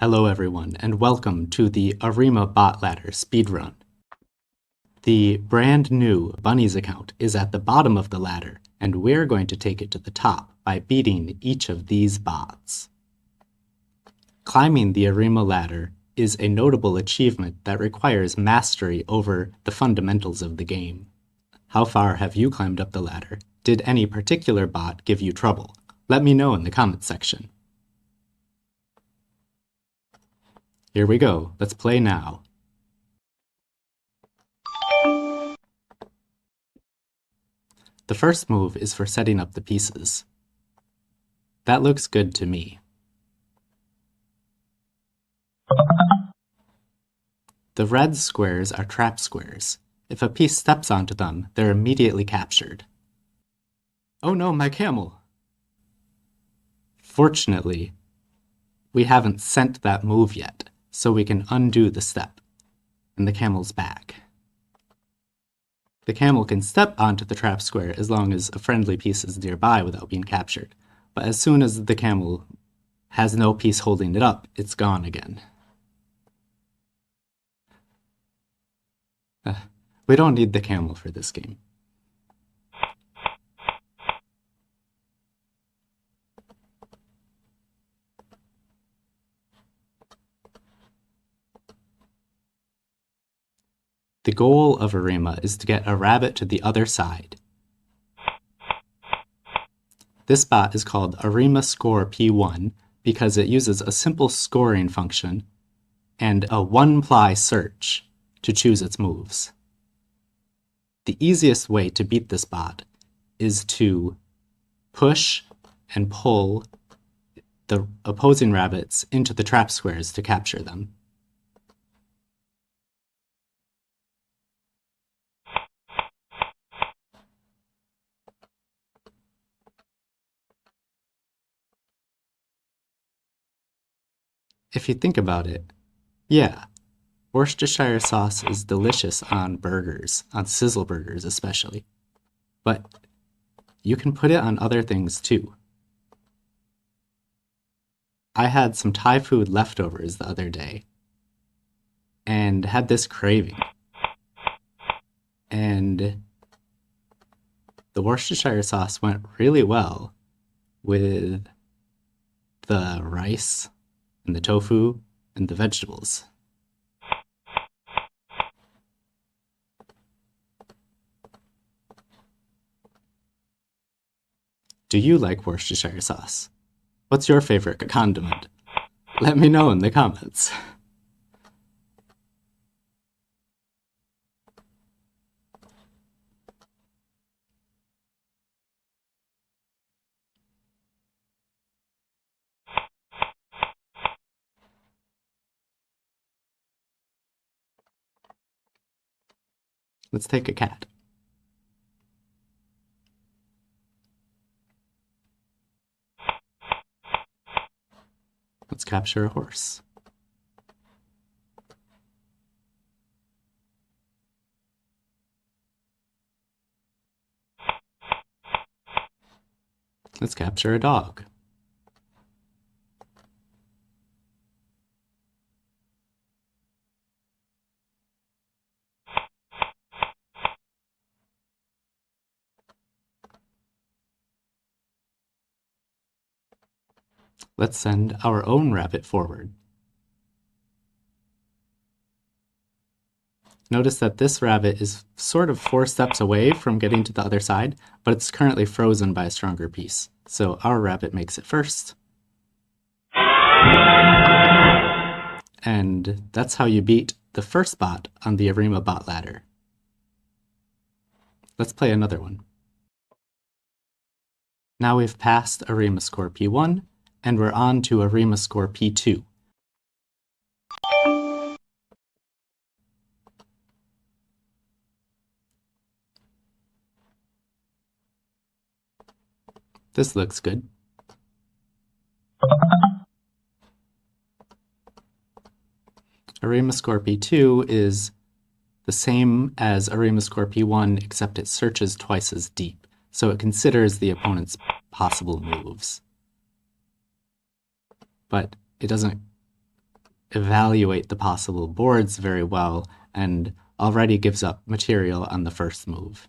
Hello everyone, and welcome to the Arimaa bot ladder speedrun. The brand new Bunnies account is at the bottom of the ladder, and we're going to take it to the top by beating each of these bots. Climbing the Arimaa ladder is a notable achievement that requires mastery over the fundamentals of the game. How far have you climbed up the ladder? Did any particular bot give you trouble? Let me know in the comments section. Here we go. Let's play now. The first move is for setting up the pieces. That looks good to me. The red squares are trap squares. If a piece steps onto them, they're immediately captured. Oh no, my camel! Fortunately, we haven't sent that move yet, so we can undo the step, and the camel's back. The camel can step onto the trap square as long as a friendly piece is nearby without being captured, but as soon as the camel has no piece holding it up, it's gone again. We don't need the camel for this game. The goal of Arimaa is to get a rabbit to the other side. This bot is called Arimaa Score P1 because it uses a simple scoring function and a one-ply search to choose its moves. The easiest way to beat this bot is to push and pull the opposing rabbits into the trap squares to capture them. If you think about it, yeah, Worcestershire sauce is delicious on burgers, on sizzle burgers especially. But you can put it on other things too. I had some Thai food leftovers the other day and had this craving. And the Worcestershire sauce went really well with the rice and the tofu and the vegetables. Do you like Worcestershire sauce? What's your favorite condiment? Let me know in the comments. Let's take a cat. Let's capture a horse. Let's capture a dog. Let's send our own rabbit forward. Notice that this rabbit is sort of 4 steps away from getting to the other side, but it's currently frozen by a stronger piece. So our rabbit makes it first. And that's how you beat the first bot on the Arimaa bot ladder. Let's play another one. Now we've passed Arimaa Score P1, and we're on to Arimaa Score P2. This looks good. Arimaa Score P2 is the same as Arimaa Score P1, except it searches twice as deep, so it considers the opponent's possible moves. But it doesn't evaluate the possible boards very well and already gives up material on the first move.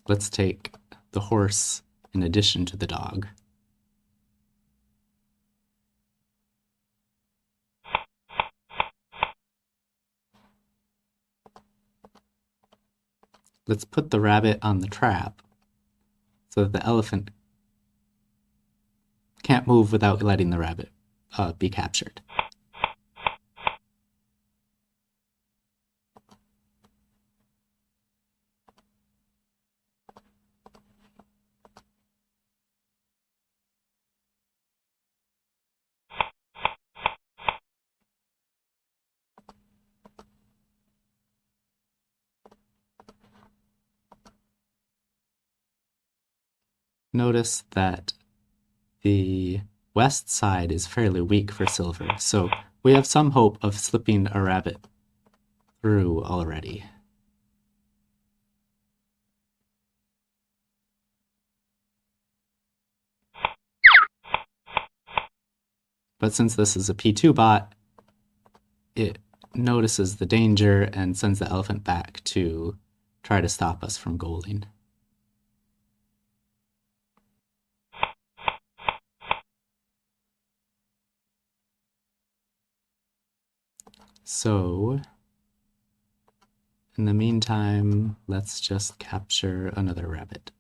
Let's take the horse in addition to the dog. Let's put the rabbit on the trap so that the elephant can't move without letting the rabbit be captured. Notice that the west side is fairly weak for silver, so we have some hope of slipping a rabbit through already. But since this is a P2 bot, it notices the danger and sends the elephant back to try to stop us from goaling. So, in the meantime, let's just capture another rabbit.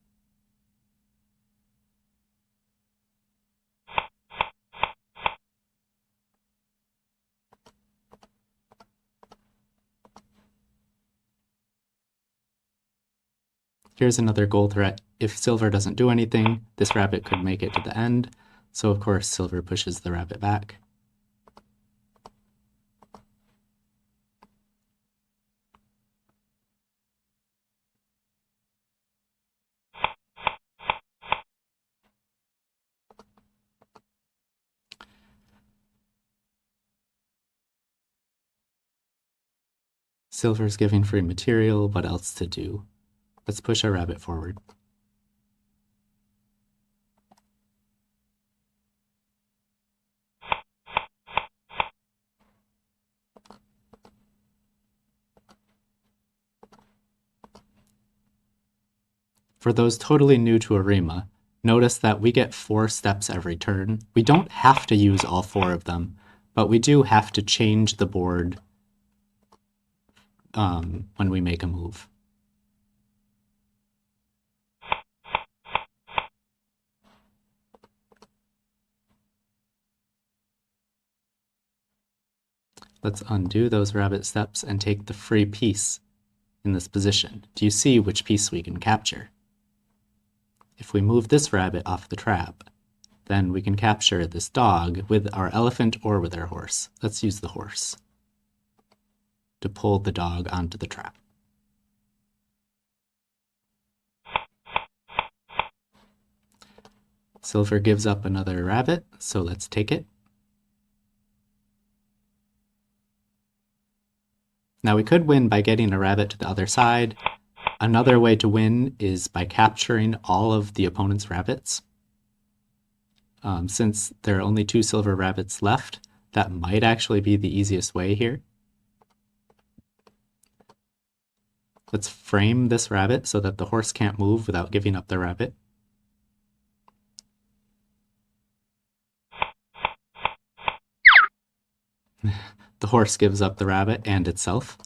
Here's another goal threat. If silver doesn't do anything, this rabbit could make it to the end. So of course, silver pushes the rabbit back. Silver's giving free material, what else to do? Let's push our rabbit forward. For those totally new to Arimaa, notice that we get 4 steps every turn. We don't have to use all 4 of them, but we do have to change the board when we make a move. Let's undo those rabbit steps and take the free piece in this position. Do you see which piece we can capture? If we move this rabbit off the trap, then we can capture this dog with our elephant or with our horse. Let's use the horse to pull the dog onto the trap. Silver gives up another rabbit, so let's take it. Now we could win by getting a rabbit to the other side. Another way to win is by capturing all of the opponent's rabbits. Since there are only 2 silver rabbits left, that might actually be the easiest way here. Let's frame this rabbit so that the horse can't move without giving up the rabbit. The horse gives up the rabbit and itself.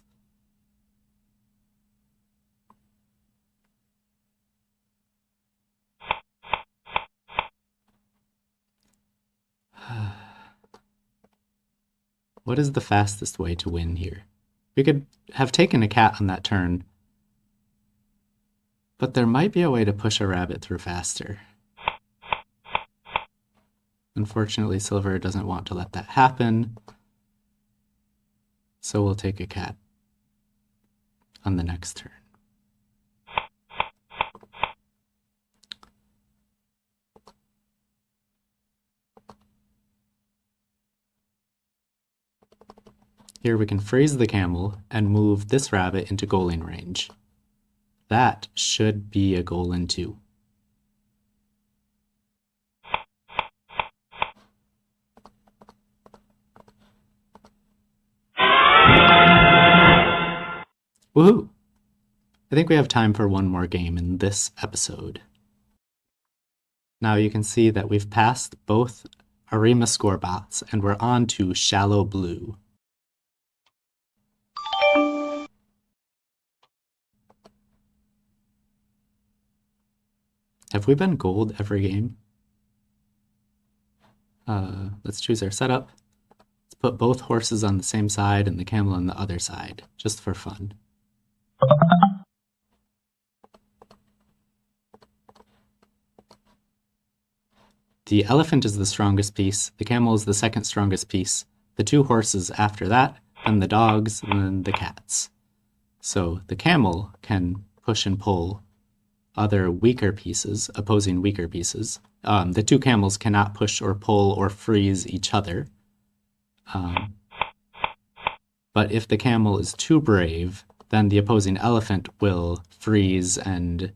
What is the fastest way to win here? We could have taken a cat on that turn, but there might be a way to push a rabbit through faster. Unfortunately, silver doesn't want to let that happen, so we'll take a cat on the next turn. Here we can freeze the camel and move this rabbit into goaling range. That should be a goal in 2. Woohoo! I think we have time for one more game in this episode. Now you can see that we've passed both Arimaa score bots and we're on to Shallow Blue. Have we been gold every game? Let's choose our setup. Let's put both horses on the same side and the camel on the other side, just for fun. The elephant is the strongest piece, the camel is the second strongest piece, the two horses after that, then the dogs, and then the cats. So the camel can push and pull other weaker pieces, opposing weaker pieces. The two camels cannot push or pull or freeze each other. But if the camel is too brave, then the opposing elephant will freeze and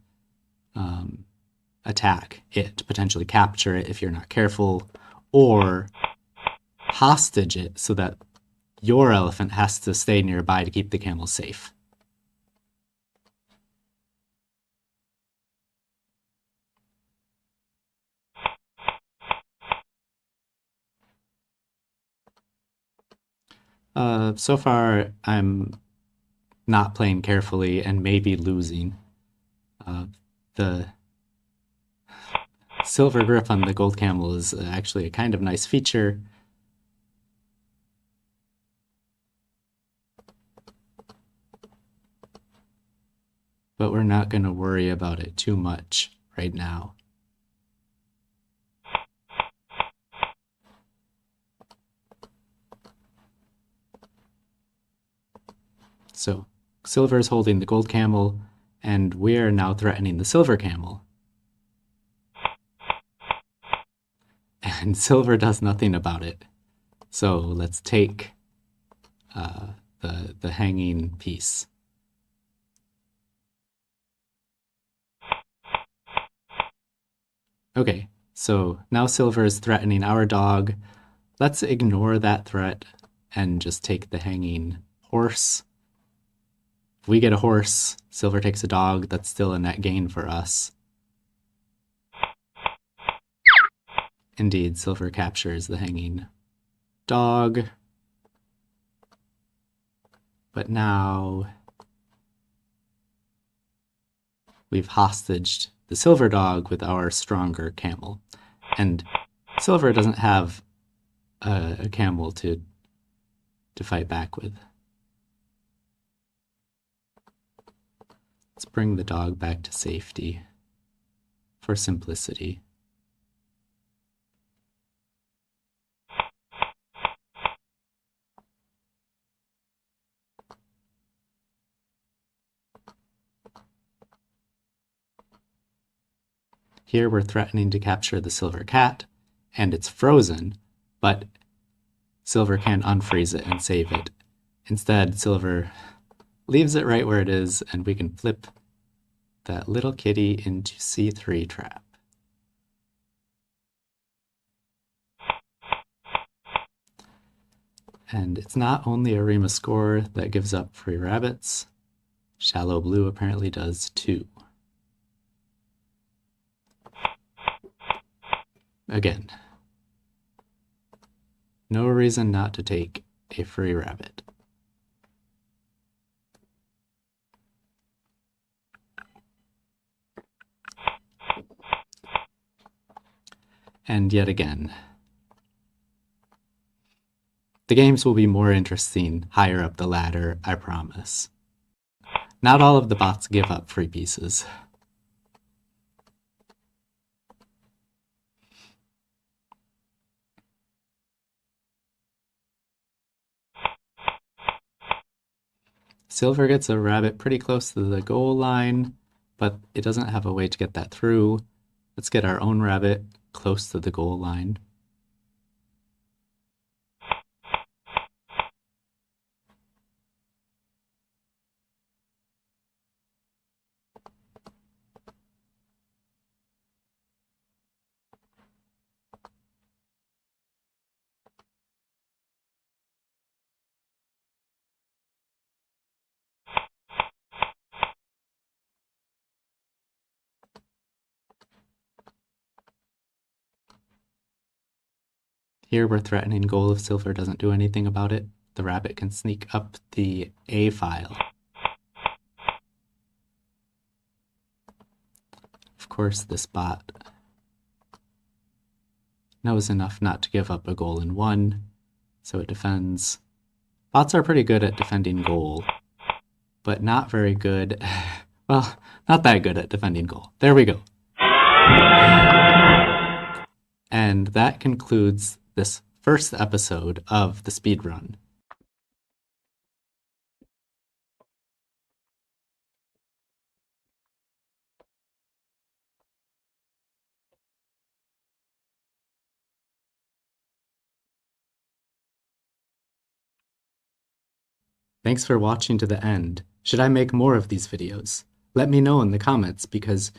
attack it, potentially capture it if you're not careful, or hostage it so that your elephant has to stay nearby to keep the camel safe. So far, I'm not playing carefully and maybe losing. The silver grip on the gold camel is actually a kind of nice feature. But we're not going to worry about it too much right now. So silver is holding the gold camel, and we're now threatening the silver camel. And silver does nothing about it. So let's take the hanging piece. Okay, so now silver is threatening our dog. Let's ignore that threat and just take the hanging horse. If we get a horse, silver takes a dog, that's still a net gain for us. Indeed, silver captures the hanging dog. But now we've hostaged the silver dog with our stronger camel. And silver doesn't have a camel to fight back with. Let's bring the dog back to safety for simplicity. Here we're threatening to capture the silver cat, and it's frozen, but silver can unfreeze it and save it. Instead, silver leaves it right where it is, and we can flip that little kitty into C3 trap. And it's not only Arimaa score that gives up free rabbits. Shallow Blue apparently does too. Again, no reason not to take a free rabbit. And yet again, the games will be more interesting higher up the ladder, I promise. Not all of the bots give up free pieces. Silver gets a rabbit pretty close to the goal line, but it doesn't have a way to get that through. Let's get our own rabbit close to the goal line. Here we're threatening goal if silver doesn't do anything about it. The rabbit can sneak up the A file. Of course, this bot knows enough not to give up a goal in 1, so it defends. Bots are pretty good at defending goal, but not very good, well, not that good at defending goal. There we go. And that concludes this first episode of the speedrun. Thanks for watching to the end. Should I make more of these videos? Let me know in the comments because